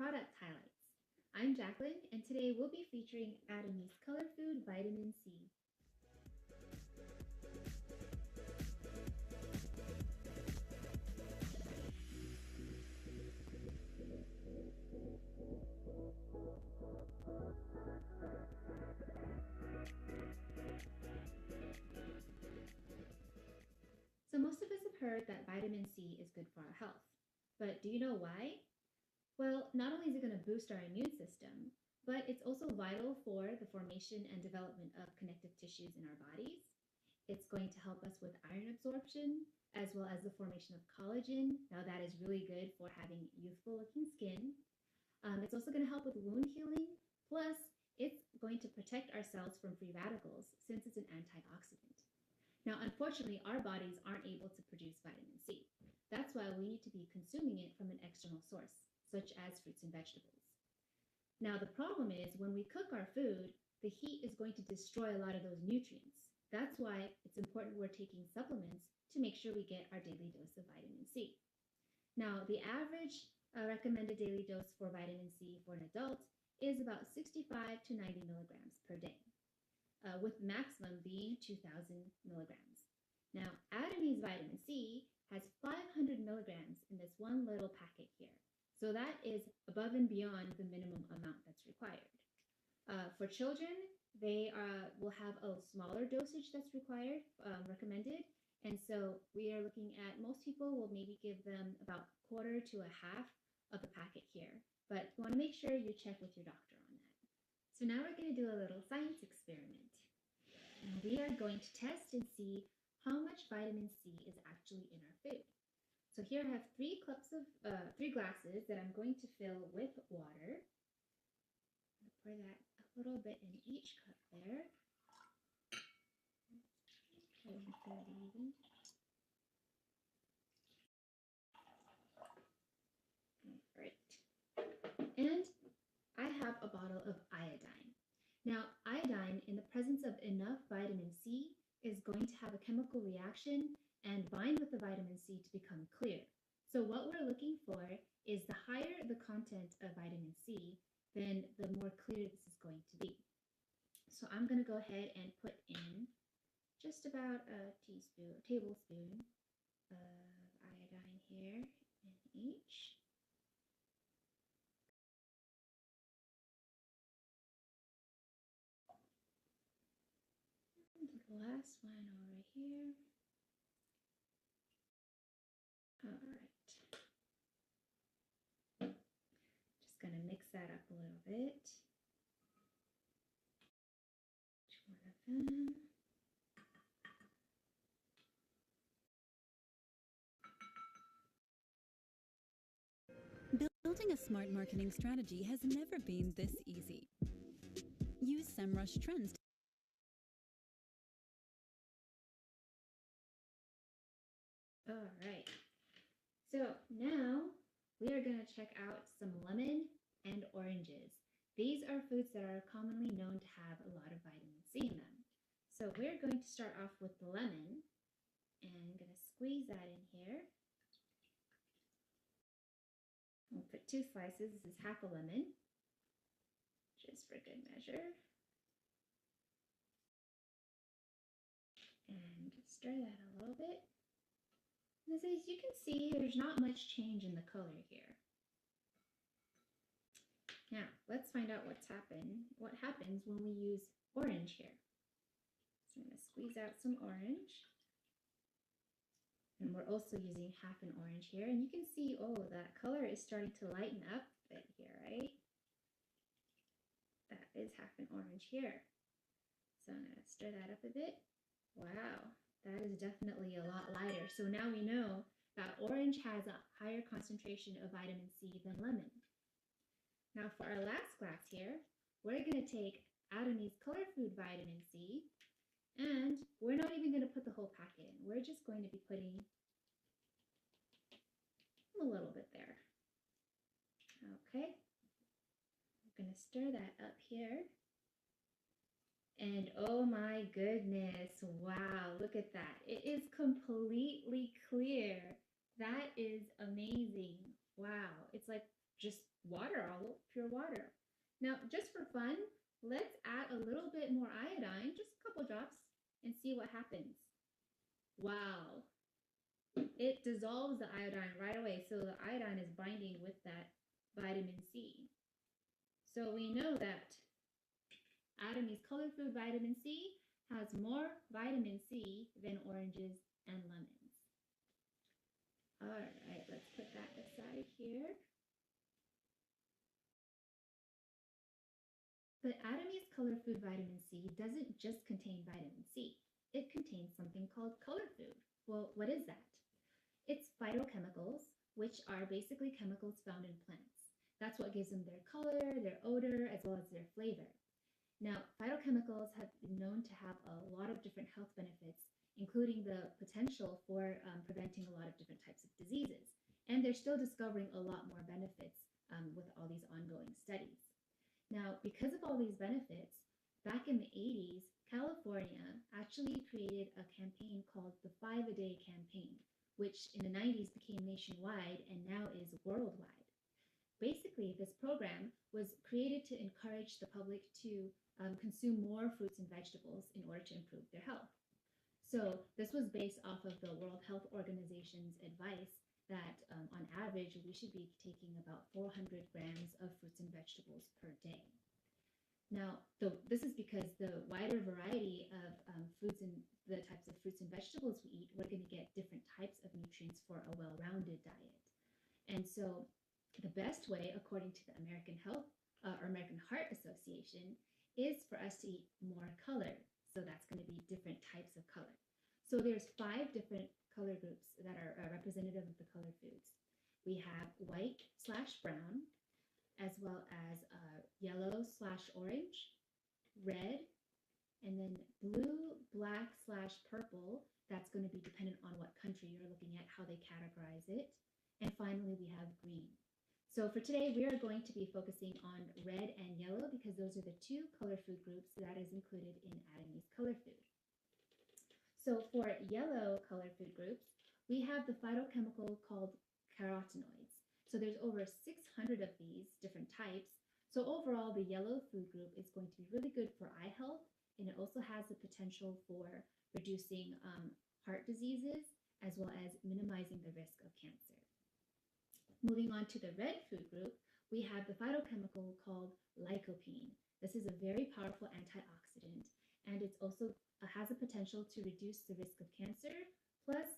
Product Highlights. I'm Jacqueline, and today we'll be featuring ATOMY's Color Food Vitamin C. So most of us have heard that vitamin C is good for our health. But do you know why? Well, not only is it going to boost our immune system, but it's also vital for the formation and development of connective tissues in our bodies. It's going to help us with iron absorption, as well as the formation of collagen. Now that is really good for having youthful looking skin. It's also going to help with wound healing. Plus, it's going to protect our cells from free radicals since it's an antioxidant. Now, unfortunately, our bodies aren't able to produce vitamin C. That's why we need to be consuming it from an external source, such as fruits and vegetables. Now, the problem is when we cook our food, the heat is going to destroy a lot of those nutrients. That's why it's important we're taking supplements to make sure we get our daily dose of vitamin C. Now, the average recommended daily dose for vitamin C for an adult is about 65 to 90 milligrams per day, with maximum being 2,000 milligrams. Now, ATOMY's vitamin C has 500 milligrams in this one little packet here. So that is above and beyond the minimum amount that's required. For children, they will have a smaller dosage that's required, recommended. And so we are looking at, most people will maybe give them about a quarter to a half of the packet here. But you want to make sure you check with your doctor on that. So now we're going to do a little science experiment. And we are going to test and see how much vitamin C is actually in our food. So here I have three glasses that I'm going to fill with water. I'm going to pour that a little bit in each cup there. Great. And I have a bottle of iodine. Now, iodine, in the presence of enough vitamin C, is going to have a chemical reaction and bind with the vitamin C to become clear. So what we're looking for is the higher the content of vitamin C, then the more clear this is going to be. So I'm going to go ahead and put in just about a tablespoon of iodine here in each. And the last one over here. All right. Just going to mix that up a little bit. Each one of them. Building a smart marketing strategy has never been this easy. Use SEMrush trends. All right. So now we are going to check out some lemon and oranges. These are foods that are commonly known to have a lot of vitamin C in them. So we're going to start off with the lemon, and I'm going to squeeze that in here. We'll put 2 slices. This is half a lemon, just for good measure. And stir that a little bit. And as you can see, there's not much change in the color here. Now, let's find out what happens when we use orange here. So I'm going to squeeze out some orange. And we're also using half an orange here. And you can see, oh, that color is starting to lighten up a bit here, right? That is half an orange here. So I'm going to stir that up a bit. Wow, that is definitely a lot lighter. So now we know that orange has a higher concentration of vitamin C than lemon. Now for our last glass here, we're going to take ATOMY's Color Food Vitamin C, and we're not even going to put the whole packet in. We're just going to be putting a little bit there. Okay, I'm going to stir that up here. And oh my goodness, wow, look at that. It is completely clear. That is amazing. Wow, it's like just water, pure water. Now, just for fun, let's add a little bit more iodine, just a couple drops, and see what happens. Wow. It dissolves the iodine right away, so the iodine is binding with that vitamin C. So we know that ATOMY's color food vitamin C has more vitamin C than oranges and lemons. All right, let's put that aside here. But ATOMY's color food vitamin C doesn't just contain vitamin C. It contains something called color food. Well, what is that? It's phytochemicals, which are basically chemicals found in plants. That's what gives them their color, their odor, as well as their flavor. Now, phytochemicals have been known to have a lot of different health benefits, including the potential for preventing a lot of different types of diseases. And they're still discovering a lot more benefits with all these ongoing studies. Now, because of all these benefits, back in the 80s, California actually created a campaign called the 5-A-Day campaign, which in the 90s became nationwide and now is worldwide. Basically, this program was created to encourage the public to consume more fruits and vegetables in order to improve their health. So this was based off of the World Health Organization's advice that on average, we should be taking about 400 grams of fruits and vegetables per day. Now, this is because the wider variety of foods and the types of fruits and vegetables we eat, we're going to get different types of nutrients for a well-rounded diet. And so the best way, according to the American Heart Association, is for us to eat more color. So that's going to be different types of color. So there's 5 different color groups that are representative of the color foods. We have white/brown, as well as yellow/orange, red, and then blue, black/purple. That's going to be dependent on what country you're looking at, how they categorize it. And finally, we have green. So for today, we are going to be focusing on red and yellow because those are the 2 color food groups that is included in ATOMY's color food. So for yellow color food groups, we have the phytochemical called carotenoids. So there's over 600 of these different types. So overall, the yellow food group is going to be really good for eye health, and it also has the potential for reducing heart diseases, as well as minimizing the risk of cancer. Moving on to the red food group, we have the phytochemical called lycopene. This is a very powerful antioxidant, and it's also has a potential to reduce the risk of cancer, plus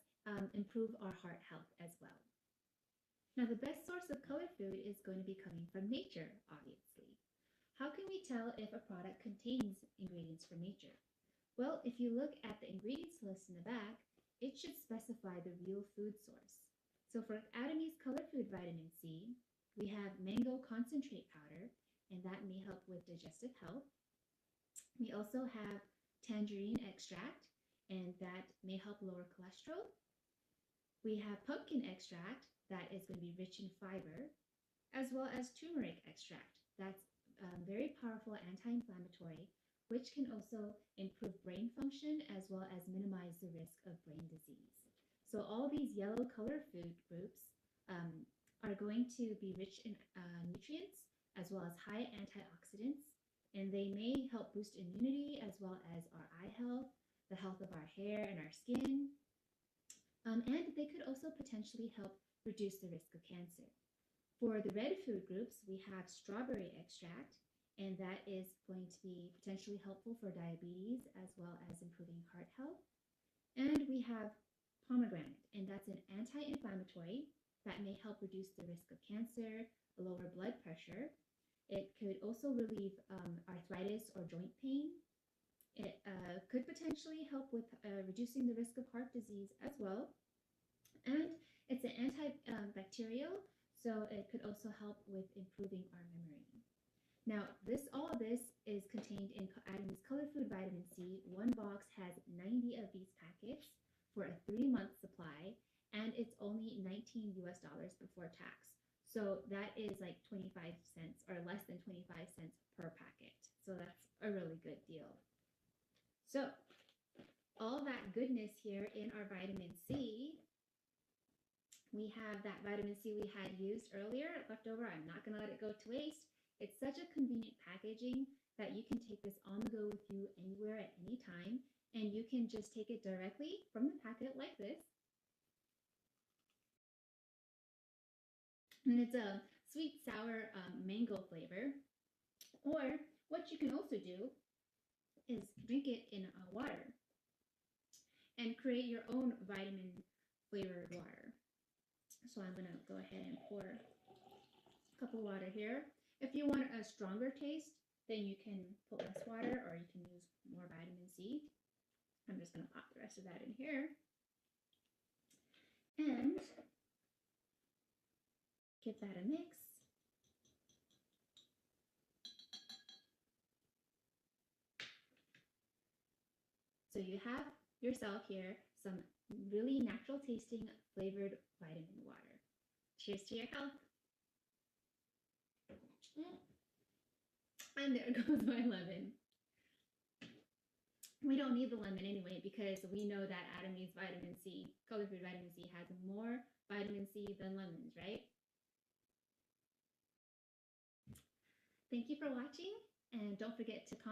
improve our heart health as well. Now, the best source of color food is going to be coming from nature, obviously. How can we tell if a product contains ingredients from nature? Well, if you look at the ingredients list in the back, it should specify the real food source. So for ATOMY's color food vitamin C, we have mango concentrate powder, and that may help with digestive health. We also have tangerine extract, and that may help lower cholesterol. We have pumpkin extract, that is going to be rich in fiber, as well as turmeric extract. That's very powerful anti-inflammatory, which can also improve brain function as well as minimize the risk of brain disease. So all these yellow color food groups are going to be rich in nutrients as well as high antioxidants, and they may help boost immunity as well as our eye health, the health of our hair and our skin, and they could also potentially help reduce the risk of cancer. For the red food groups, we have strawberry extract, and that is going to be potentially helpful for diabetes as well as improving heart health. And we have pomegranate, and that's an anti-inflammatory that may help reduce the risk of cancer, lower blood pressure. It could also relieve arthritis or joint pain. It could potentially help with reducing the risk of heart disease as well. And it's an antibacterial, so it could also help with improving our memory. Now, all of this is contained in ATOMY's color food vitamin C. One box has 90 of these packets for a 3-month supply, and it's only $19 before tax. So that is like 25 cents or less than 25 cents per packet. So that's a really good deal. So all that goodness here in our vitamin C, We have that vitamin C we had used earlier left over. I'm not going to let it go to waste. It's such a convenient packaging that you can take this on the go with you anywhere at any time. And you can just take it directly from the packet like this. And it's a sweet, sour mango flavor. Or what you can also do is drink it in water and create your own vitamin flavored water. So I'm going to go ahead and pour a cup of water here. If you want a stronger taste, then you can put less water or you can use more vitamin C. I'm just going to pop the rest of that in here. And give that a mix. So you have yourself here some really natural tasting flavored vitamin water. Cheers to your health. And there goes my lemon. We don't need the lemon anyway because we know that ATOMY's vitamin C, color-free vitamin C, has more vitamin C than lemons, right? Thank you for watching, and don't forget to comment.